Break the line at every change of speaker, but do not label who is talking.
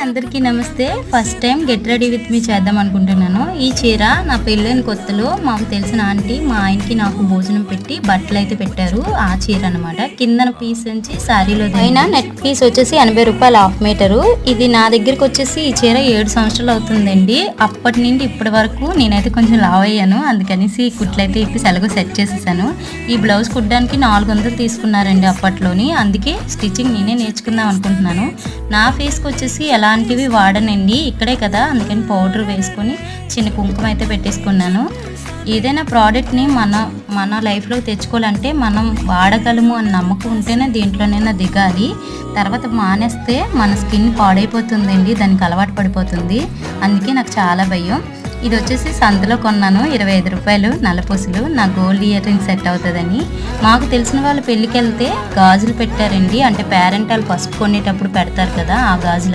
అందరికీ నమస్తే. First time get ready with me చేద్దాం అనుకుంటున్నాను. ఈ చీర నా పెళ్ళైన కొత్తలో మాకు తెలిసిన ఆంటీ మా ఆయనకి నాకు భోజనం పెట్టి బట్టలు అయితే పెట్టారు. ఆ చీర అనమాట. కిందన పీస్ నుంచి శారీలో అయినా నెట్ పీస్ వచ్చేసి 80 రూపాయలు హాఫ్ మీటరు. ఇది నా దగ్గరికి వచ్చేసి ఈ చీర 7 సంవత్సరాలు అవుతుందండి. అప్పటి నుండి ఇప్పటి వరకు నేనైతే కొంచెం లావ్ అయ్యాను. అందుకనేసి కుట్లయితే ఇప్పి సెలవు సెట్ చేసేసాను. ఈ బ్లౌజ్ కుట్టడానికి 400 తీసుకున్నారండి అప్పట్లోని. అందుకే స్టిచ్చింగ్ నేనే నేర్చుకుందాం అనుకుంటున్నాను. నా ఫేస్కి వచ్చేసి ఎలాంటివి వాడనండి, ఇక్కడే కదా, అందుకని పౌడర్ వేసుకొని చిన్న కుంకుమ అయితే పెట్టేసుకున్నాను. ఏదైనా ప్రోడక్ట్ని మన లైఫ్లో తెచ్చుకోవాలంటే మనం వాడగలము అని నమ్మకం ఉంటేనే దీంట్లోనైనా దిగాలి. తర్వాత మానేస్తే మన స్కిన్ పాడైపోతుందండి, దానికి అలవాటు పడిపోతుంది. అందుకే నాకు చాలా భయం. ఇది వచ్చేసి సంతలో కొన్నాను, 25 రూపాయలు నల్లపూసలు. నా గోల్డ్ ఇయర్ రింగ్ సెట్ అవుతుందని. మాకు తెలిసిన వాళ్ళ పెళ్ళికి వెళ్తే గాజులు పెట్టారండి, అంటే పేరెంట్ వాళ్ళు పసుపు కొనేటప్పుడు పెడతారు కదా, ఆ గాజులు